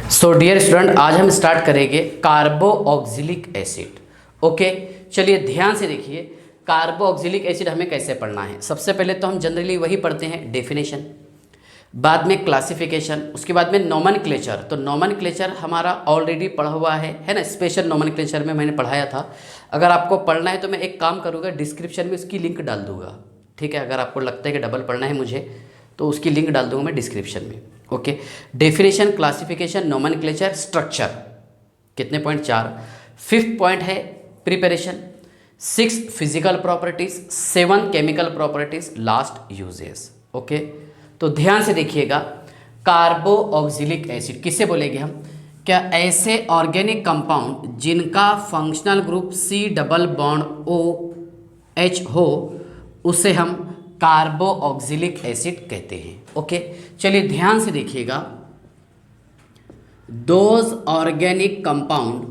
So dear student, आज हम start करेंगे कार्बो ऑक्सिलिक एसिड। ओके, चलिए ध्यान से देखिए कार्बो ऑक्सिलिक एसिड हमें कैसे पढ़ना है। सबसे पहले तो हम जनरली वही पढ़ते हैं, डेफिनेशन, बाद में क्लासिफिकेशन, उसके बाद में नोमेनक्लेचर। तो नोमेनक्लेचर हमारा ऑलरेडी पढ़ा हुआ है ना, स्पेशल नोमेनक्लेचर में मैंने पढ़ाया था। अगर आपको पढ़ना है तो मैं एक काम करूँगा, डिस्क्रिप्शन में उसकी लिंक डाल दूँगा। ठीक है, अगर आपको लगता है कि डबल पढ़ना है मुझे तो उसकी लिंक डाल दूँगा मैं डिस्क्रिप्शन में। Okay, definition, classification, nomenclature, structure, कितने पॉइंट? 4। 5th पॉइंट है preparation, 6 physical properties, 7 chemical properties, last uses. Okay, तो ध्यान से देखिएगा, कार्बो ऑक्सिलिक एसिड किसे बोलेंगे हम? क्या ऐसे ऑर्गेनिक कंपाउंड जिनका functional group C double bond OH हो उसे हम कार्बो ऑक्सिलिक एसिड कहते हैं। ओके, चलिए ध्यान से देखिएगा, those organic compound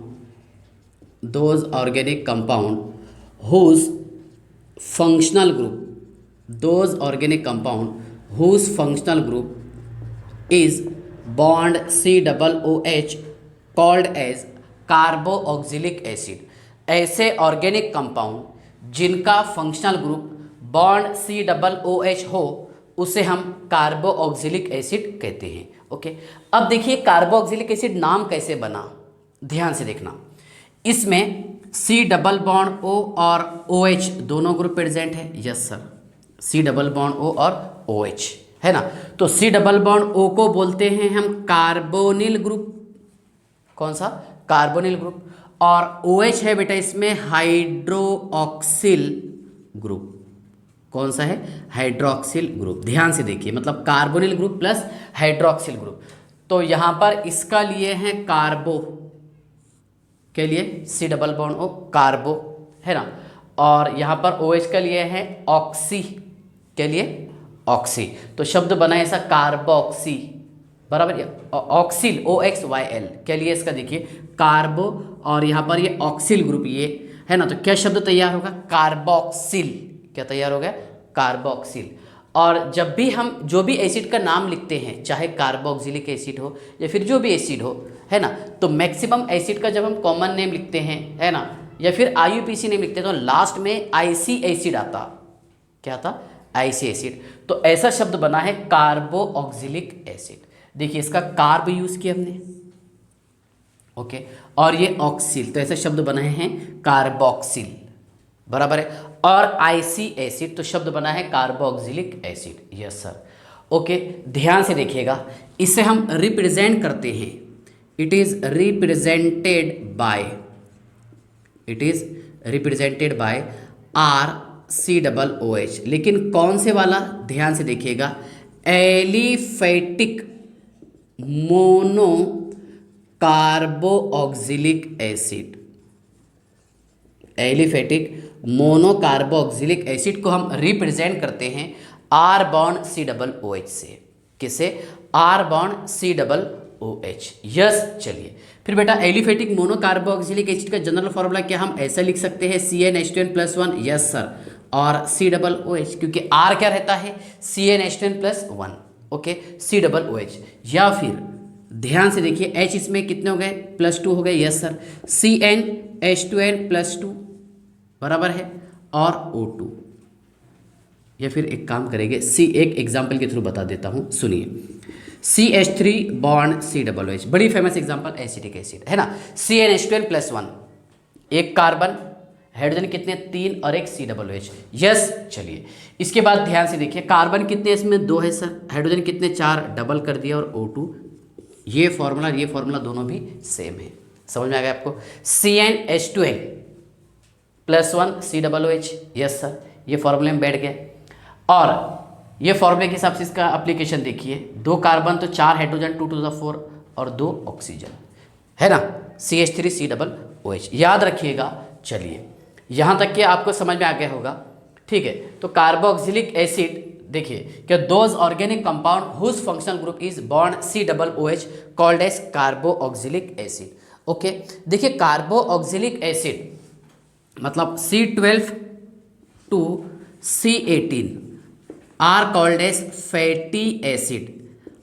whose functional group is bond C double OH called as carboxylic acid. ऐसे ऑर्गेनिक कंपाउंड जिनका functional group bond C double OH हो उसे हम कार्बो ऑक्सिलिक एसिड कहते हैं। ओके, अब देखिए कार्बो ऑक्सिलिक एसिड नाम कैसे बना, ध्यान से देखना। इसमें C डबल बॉन्ड O और OH दोनों ग्रुप प्रेजेंट है। Yes sir, C double bond O और OH है ना। तो C डबल बॉन्ड O को बोलते हैं हम कार्बोनिल ग्रुप। कौन सा? Carbonyl group. और OH है बेटा इसमें हाइड्रोक्सिल ग्रुप। कौन सा है? Hydroxyl group. ध्यान से देखिए, मतलब carbonyl group plus hydroxyl group. तो यहाँ पर इसका लिए हैं कार्बो के लिए C डबल बॉन्ड O, कार्बो है ना। और यहाँ पर OH का लिए हैं ऑक्सी के लिए ऑक्सी। तो शब्द बना है ऐसा कार्बोक्सी, बराबर। ऑक्सिल OXYL के लिए इसका देखिए कार्बो, और यहाँ पर ये ऑक्सिल ग्रुप ये है ना। तो क्या शब्द तैयार होगा? कार्बोक्सिल। क्या तैयार हो गया? कार्बोक्सिल। और जब भी हम जो भी एसिड का नाम लिखते हैं, चाहे कार्बोक्सिलिक एसिड हो या फिर जो भी एसिड हो, है ना, तो मैक्सिमम एसिड का जब हम कॉमन नेम लिखते हैं, है ना, या फिर IUPAC नेम लिखते हैं, तो लास्ट में IC एसिड आता। क्या आता? IC acid. तो ऐसा शब्द बना है कार्बो ऑक्सिलिक एसिड। देखिए इसका कार्ब यूज किया हमने, ओके, और ये ऑक्सिल, तो ऐसे शब्द बनाए हैं कार्बोक्सिल, बराबर है। और IC एसिड, तो शब्द बना है carboxylic acid. Yes sir. Okay, ध्यान से देखिएगा, इसे हम रिप्रेजेंट करते हैं, it is represented by RC double OH। लेकिन कौन से वाला? ध्यान से देखिएगा, aliphatic mono कार्बो ऑक्सिलिक acid. Aliphatic mono कार्बो ऑक्सिलिक acid को हम रिप्रेजेंट करते हैं R bond C double OH से। किसे? R bond C double OH। Yes, चलिए फिर बेटा एलिफेटिक मोनो कार्बो ऑक्सिलिक एसिड का जनरल फॉर्मूला क्या हम ऐसा लिख सकते हैं? CnH2n+1। यस सर, और C डबल OH, क्योंकि R क्या रहता है? CnH2n+1। Okay, C double OH। या फिर ध्यान से देखिए, H इसमें कितने हो गए? +2 हो गए। यस सर, CnH2n+2 बराबर है, और O2। या फिर एक काम करेंगे, एक एग्जाम्पल के थ्रू बता देता हूँ, सुनिए। CH3 bond C double OH, बड़ी फेमस एग्जाम्पल एसिटिक एसिड है ना। CnH2n+1, एक कार्बन, हाइड्रोजन कितने? 3, और एक C डबल OH। यस, चलिए इसके बाद ध्यान से देखिए, कार्बन कितने इसमें? 2 है सर। हाइड्रोजन कितने? 4, डबल कर दिया, और O2। ये फॉर्मूला दोनों भी सेम है। समझ में आ गया आपको? CnH2n+1 C double OH। Yes sir, ये फॉर्मूले में बैठ गए। और ये फॉर्मूले के हिसाब से इसका एप्लीकेशन देखिए, 2 कार्बन तो 4 हाइड्रोजन, 2 टू द 4, और 2 ऑक्सीजन, है ना। CH3 C डबल OH, याद रखिएगा। चलिए यहाँ तक कि आपको समझ में आ गया होगा, ठीक है। तो कार्बोक्सिलिक एसिड देखिए, क्या those organic compound whose functional group is bond C double OH called as carboxylic acid. Okay, देखिए कार्बो ऑक्सिलिक एसिड मतलब C12 to C18 are called as fatty acid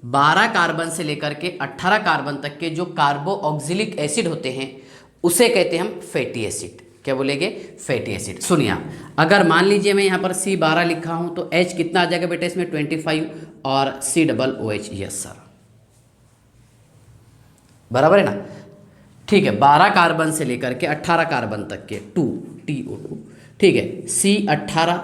12 carbon से लेकर के 18 carbon तक के जो कार्बो ऑक्सिलिक एसिड होते हैं उसे कहते हैं हम फैटी एसिड। क्या बोलेंगे? Fatty acid. सुनिए आप, अगर मान लीजिए मैं यहाँ पर C12 लिखा हूँ तो H कितना आ जाएगा बेटा इसमें 25 और COOH। यस सर, बराबर है ना? ठीक है, 12 कार्बन से लेकर के 18 कार्बन तक के 2 TO2, ठीक है, C18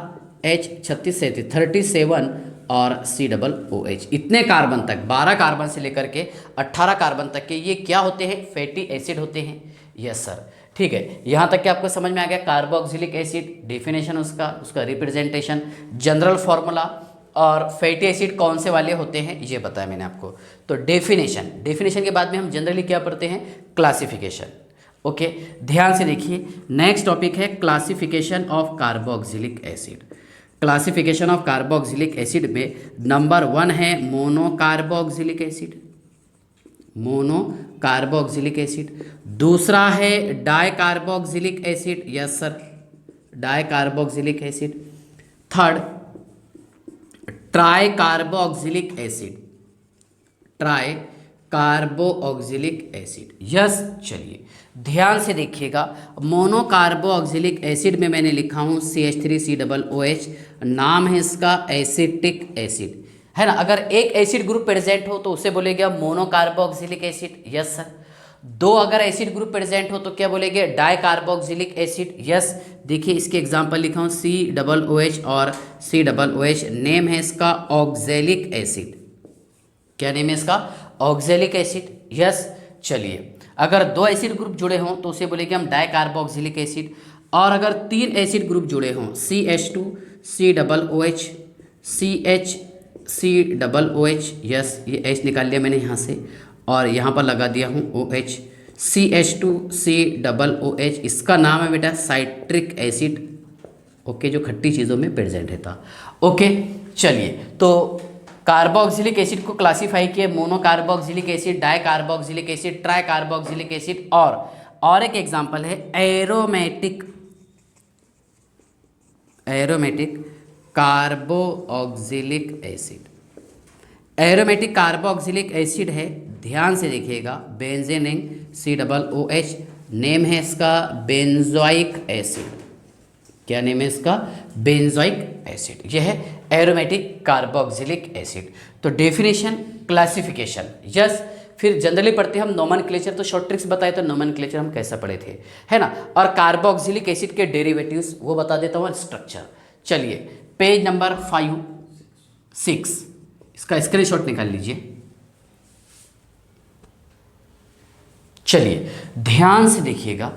H36 37 और COOH, इतने कार्बन तक 12 कार्बन से लेकर के 18 कार्बन तक के ये क्या होते हैं? फैटी एसिड होते हैं। यस सर, ठीक है, यहाँ तक कि आपको समझ में आ गया कार्बोक्सिलिक एसिड, डेफिनेशन उसका रिप्रेजेंटेशन, जनरल फॉर्मूला, और फैटी एसिड कौन से वाले होते हैं ये बताया मैंने आपको। तो डेफिनेशन के बाद में हम जनरली क्या पढ़ते हैं? क्लासिफिकेशन। ओके, ध्यान से देखिए, नेक्स्ट टॉपिक है classification of carboxylic acid. Classification of carboxylic acid में नंबर 1 है मोनोकार्बोक्सिलिक एसिड, मोनोकार्बोक्सिलिक एसिड। दूसरा है dicarboxylic acid, yes sir, dicarboxylic acid. Third tricarboxylic acid, tricarboxylic acid. Yes, चलिए ध्यान से देखिएगा, मोनोकार्बोक्सिलिक एसिड में मैंने लिखा हूँ CH3COOH, नाम है इसका एसिटिक एसिड, है ना? अगर एक एसिड ग्रुप प्रेजेंट हो तो उसे बोलेगा मोनोकार्बोक्सिलिक एसिड। यस सर, 2 अगर एसिड ग्रुप प्रेजेंट हो तो क्या बोलेंगे? Dicarboxylic acid. यस, देखिए इसके एग्जांपल लिखा हूँ COOH और COOH, नेम है इसका ऑक्जेलिक एसिड। क्या नेम है इसका? Oxalic acid. यस, चलिए अगर 2 एसिड ग्रुप जुड़े हों तो उसे बोलेंगे हम डाइकार्बोक्सिलिक एसिड, और अगर 3 एसिड ग्रुप जुड़े हों CH2 COOH CH3COOH, यस, ये H निकाल लिया मैंने यहाँ से और यहाँ पर लगा दिया हूँ OH, CH2 COOH, इसका नाम है बेटा साइट्रिक एसिड। ओके, जो खट्टी चीज़ों में प्रेजेंट रहता। ओके, चलिए तो कार्बोक्सिलिक एसिड को क्लासीफाई किए monocarboxylic acid, dicarboxylic acid, tricarboxylic acid, और एक एग्जांपल है aromatic carboxylic acid. Aromatic carboxylic acid है, ध्यान से देखिएगा, बेंजीन COOH, नेम है इसका बेंजोइक एसिड। क्या नेम है इसका? Benzoic acid. यह है एरोमेटिक कार्बोक्सिलिक एसिड। तो डेफिनेशन, क्लासिफिकेशन, यस। फिर जनरली पढ़ते हैं हम नोमेनक्लेचर, तो शॉर्ट ट्रिक्स बताए तो नोमेनक्लेचर हम कैसा पढ़े थे, है ना? और कार्बोक्सिलिक एसिड के डेरिवेटिव्स वो बता देता हूँ, स्ट्रक्चर। चलिए पेज नंबर 5, 6 इसका स्क्रीनशॉट निकाल लीजिए। चलिए ध्यान से देखिएगा,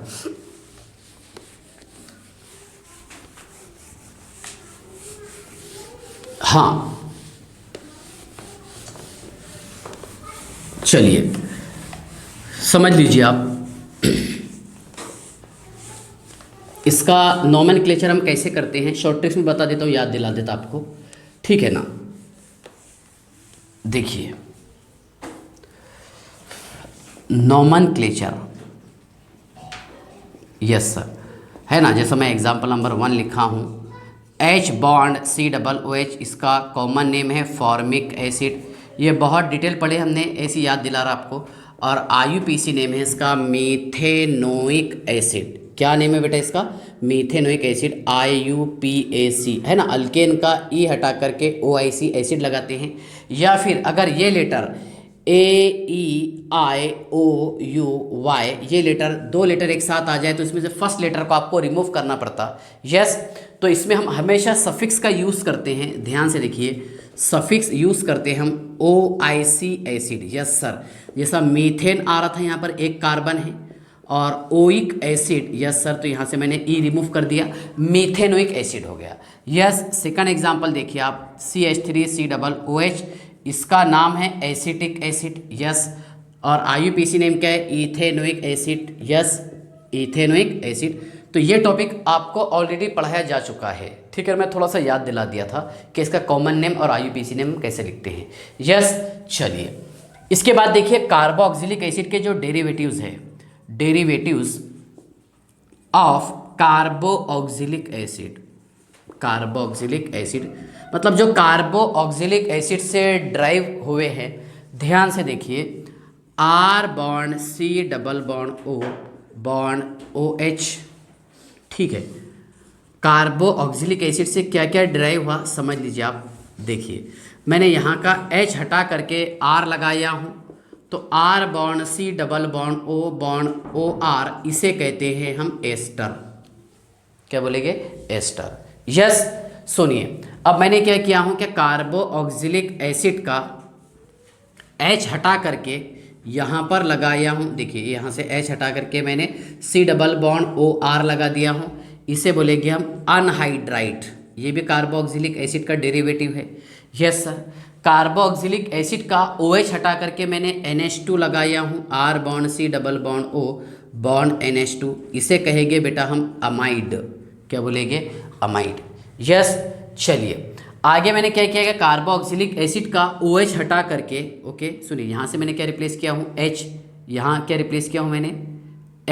हाँ चलिए समझ लीजिए आप, इसका नोमेनक्लेचर हम कैसे करते हैं शॉर्ट ट्रिक्स में बता देता हूँ, याद दिला देता आपको, ठीक है ना? देखिए नोमेनक्लेचर, यस सर, है ना? जैसा मैं एग्जांपल नंबर 1 लिखा हूँ, H बॉन्ड COOH, इसका कॉमन नेम है फॉर्मिक एसिड। ये बहुत डिटेल पढ़े हमने, ऐसी याद दिला रहा आपको। और IUPAC नेम है इसका मीथेनोइक एसिड। क्या नेम है बेटा इसका? मीथेनोइक एसिड, IUPAC, है ना? अल्केन का E हटा करके OIC एसिड लगाते हैं। या फिर अगर ये लेटर AEIOUY, ये लेटर 2 लेटर एक साथ आ जाए तो इसमें से फर्स्ट लेटर को आपको रिमूव करना पड़ता। यस, तो इसमें हम हमेशा सफिक्स का यूज़ करते हैं। ध्यान से देखिए, सफिक्स यूज़ करते हैं हम OIC एसिड। यस सर, जैसा मीथेन आ रहा था यहाँ पर एक कार्बन है, और ओइक एसिड, यस सर, तो यहाँ से मैंने E रिमूव कर दिया, मीथेनोइक एसिड हो गया। यस, सेकंड एग्जांपल देखिए आप, CH3COOH, इसका नाम है एसिटिक एसिड। यस, और IUPAC नेम क्या है? Ethanoic acid. Yes, ethanoic acid. तो ये टॉपिक आपको ऑलरेडी पढ़ाया जा चुका है, ठीक है? मैं थोड़ा सा याद दिला दिया था कि इसका कॉमन नेम और IUPAC नेम कैसे लिखते हैं। यस, चलिए इसके बाद देखिए कार्बोक्सिलिक एसिड के जो डेरिवेटिव्स है, derivatives of carboxylic acid. Carboxylic acid मतलब जो कार्बोक्सिलिक एसिड से ड्राइव हुए हैं, ध्यान से देखिए, R bond C double bond O bond OH, ठीक है। कार्बो ऑक्सिलिक एसिड से क्या क्या डिराइव हुआ समझ लीजिए आप। देखिए मैंने यहाँ का H हटा करके R लगाया हूँ, तो R bond C double bond O bond OR, इसे कहते हैं हम एस्टर। क्या बोलेंगे? एस्टर। यस। सुनिए अब मैंने क्या किया हूँ कि कार्बो ऑक्सिलिक एसिड का H हटा करके यहाँ पर लगाया हूँ। देखिए यहाँ से H हटा करके मैंने C डबल बॉन्ड OR लगा दिया हूँ, इसे बोलेंगे हम अनहाइड्राइड। ये भी कार्बोक्सिलिक एसिड का डेरिवेटिव है। Yes sir. कार्बोक्सिलिक एसिड का OH हटा करके मैंने NH2 लगाया हूँ, R bond C double bond O bond NH2, इसे कहेंगे बेटा हम अमाइड। क्या बोलेंगे? अमाइड। यस। चलिए आगे मैंने क्या किया, कार्बोक्सिलिक एसिड का OH हटा करके, ओके सुनिए, यहाँ से मैंने क्या रिप्लेस किया हूँ? H। यहाँ क्या रिप्लेस किया हूँ मैंने?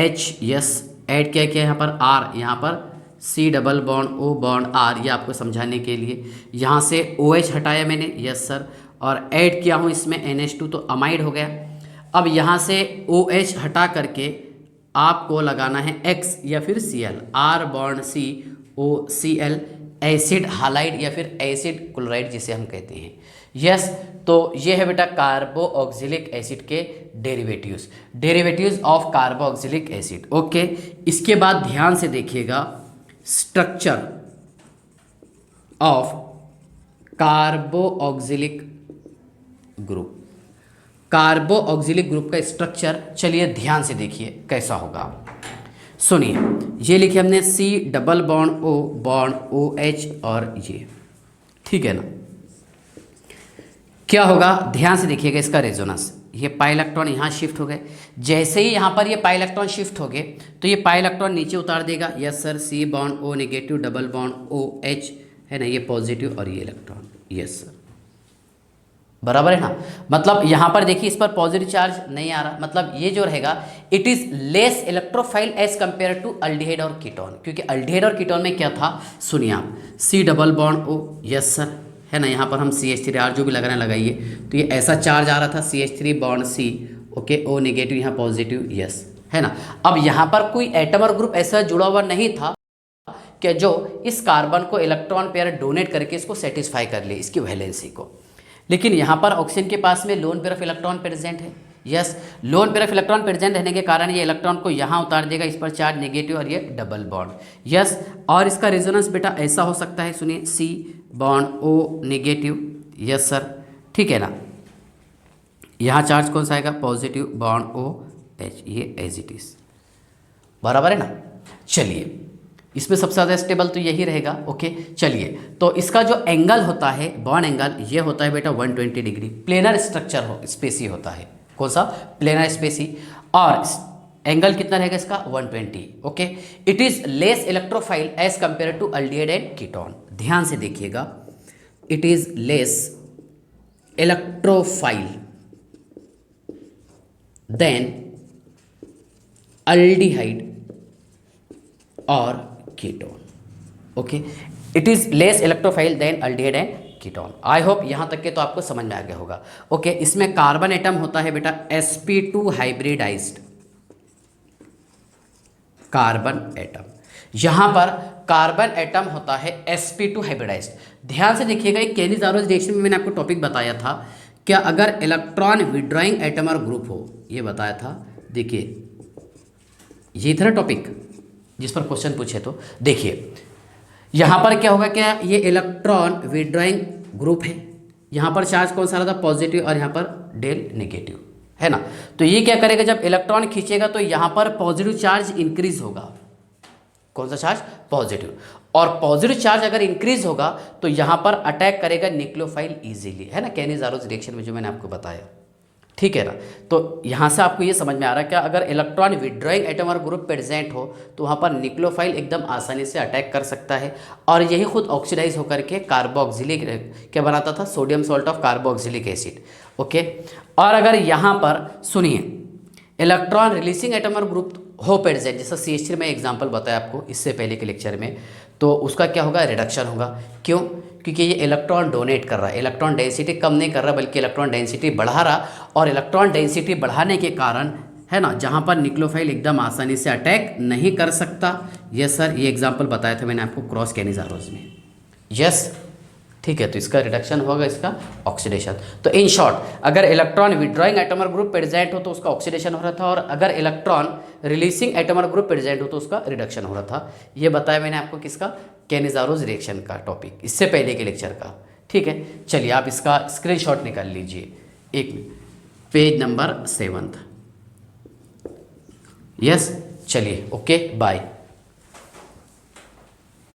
H। यस। ऐड क्या किया यहाँ पर? R। यहाँ पर C double bond O bond R, ये आपको समझाने के लिए। यहाँ से OH हटाया मैंने, यस सर, और ऐड किया हूँ इसमें NH2, तो अमाइड हो गया। अब यहाँ से OH हटा करके आपको लगाना है X या फिर Cl, R bond C O Cl, acid halide या फिर एसिड क्लोराइड जिसे हम कहते हैं। यस। तो ये है बेटा कार्बो ऑक्सिलिक एसिड के derivatives of carboxylic acid. Okay, इसके बाद ध्यान से देखिएगा, structure of carboxylic group. Carboxylic group का स्ट्रक्चर चलिए ध्यान से देखिए कैसा होगा। सुनिए, ये लिखे हमने C double bond O bond OH और ये, ठीक है ना। क्या होगा ध्यान से देखिएगा इसका रेजोनेंस। ये पाई इलेक्ट्रॉन यहाँ शिफ्ट हो गए, जैसे ही यहाँ पर ये पाई इलेक्ट्रॉन शिफ्ट हो गए तो ये पाई इलेक्ट्रॉन नीचे उतार देगा। Yes sir. C bond O negative double bond OH है ना, ये पॉजिटिव और ये इलेक्ट्रॉन। यस सर, बराबर है ना। मतलब यहाँ पर देखिए इस पर पॉजिटिव चार्ज नहीं आ रहा, मतलब ये जो रहेगा it is less electrophile as compare to aldehyde और कीटोन। क्योंकि अल्डिहाइड और कीटोन में क्या था, सुनिए आप, C double bond O, yes sir, है ना, यहाँ पर हम CH3R जो भी लगाना लगाइए, तो ये ऐसा चार्ज आ रहा था CH3 bond C, okay, O negative यहाँ पॉजिटिव, यस, है ना। अब यहाँ पर कोई एटम और ग्रुप ऐसा जुड़ा हुआ नहीं था कि जो इस कार्बन को इलेक्ट्रॉन पेयर डोनेट करके इसको सेटिस्फाई कर ले, इसकी वैलेंसी को। लेकिन यहाँ पर ऑक्सीजन के पास में lone pair of electron present है। Yes, lone pair of electron present रहने के कारण ये इलेक्ट्रॉन को यहाँ उतार देगा, इस पर चार्ज नेगेटिव और ये डबल बॉन्ड। यस, और इसका रेजोनेंस बेटा ऐसा हो सकता है, सुनिए, C bond O negative, yes sir, ठीक है ना। यहाँ चार्ज कौन सा आएगा? पॉजिटिव बॉन्ड OH, ये एज इट इज, बराबर है ना। चलिए इसमें सबसे ज़्यादा स्टेबल तो यही रहेगा। ओके, चलिए तो इसका जो एंगल होता है, बॉन्ड एंगल, ये होता है बेटा 120 डिग्री। प्लेनर स्ट्रक्चर हो, स्पेसी होता है, कौन सा? Planar Spacey. और एंगल कितना रहेगा इसका? 120। Okay, it is less electrophile as compare to aldehyde and ketone. ध्यान से देखिएगा, it is less electrophile than aldehyde और ketone. Okay, it is less electrophile than aldehyde and ketone. I hope यहां तक के तो आपको समझ में आ गया होगा। ओके, इसमें कार्बन एटम होता है बेटा sp2 हाइब्रिडाइज्ड कार्बन एटम। यहां पर कार्बन एटम होता है sp2 हाइब्रिडाइज्ड। ध्यान से देखिएगा, एक केनी-ज़ारोस रिएक्शन में मैंने आपको टॉपिक बताया था, क्या अगर इलेक्ट्रॉन विड्रॉइंग एटम और ग्रुप हो, ये बताया था। देखिए ये था टॉपिक जिस पर क्वेश्चन पूछे, तो देखिए यहाँ पर क्या होगा, क्या ये इलेक्ट्रॉन विड्रॉइंग ग्रुप है, यहाँ पर चार्ज कौन सा रहा था? पॉजिटिव, और यहाँ पर डेल नेगेटिव, है ना। तो ये क्या करेगा, जब इलेक्ट्रॉन खींचेगा तो यहाँ पर पॉजिटिव चार्ज इंक्रीज होगा। कौन सा चार्ज? पॉजिटिव। और पॉजिटिव चार्ज अगर इंक्रीज होगा तो यहाँ पर अटैक करेगा न्यूक्लियोफाइल इजीली, है ना, केनी-ज़ारोस रिएक्शन में जो मैंने आपको बताया, ठीक है ना। तो यहाँ से आपको ये समझ में आ रहा है कि अगर इलेक्ट्रॉन विड्रॉइंग एटम और ग्रुप प्रेजेंट हो तो वहाँ पर न्यूक्लियोफाइल एकदम आसानी से अटैक कर सकता है, और यही खुद ऑक्सीडाइज होकर के कार्बोक्सिलिक क्या बनाता था? Sodium salt of carboxylic acid. Okay, और अगर यहाँ पर सुनिए इलेक्ट्रॉन रिलीजिंग एटम और ग्रुप हो प्रेजेंट, जैसा CH3 में एग्जाम्पल बताया आपको इससे पहले के लेक्चर में, तो उसका क्या होगा? रिडक्शन होगा। क्यों? क्योंकि ये इलेक्ट्रॉन डोनेट कर रहा है, इलेक्ट्रॉन डेंसिटी कम नहीं कर रहा बल्कि इलेक्ट्रॉन डेंसिटी बढ़ा रहा, और इलेक्ट्रॉन डेंसिटी बढ़ाने के कारण है ना जहाँ पर न्यूक्लियोफाइल एकदम आसानी से अटैक नहीं कर सकता। यस सर, ये एग्जांपल बताया था मैंने आपको क्रॉस कैनिजारोज में। यस ठीक है, तो इसका रिडक्शन होगा, इसका ऑक्सीडेशन। तो इन शॉर्ट, अगर इलेक्ट्रॉन विड्रॉइंग एटोमर ग्रुप प्रेजेंट हो तो उसका ऑक्सीडेशन हो रहा था, और अगर इलेक्ट्रॉन रिलीजिंग एटोमर ग्रुप प्रेजेंट हो तो उसका रिडक्शन हो रहा था। ये बताया मैंने आपको किसका, कैनिजारोज रिएक्शन का टॉपिक, इससे पहले के लेक्चर का। ठीक है, चलिए आप इसका स्क्रीनशॉट निकाल लीजिए, एक पेज नंबर 7। यस चलिए, ओके बाय।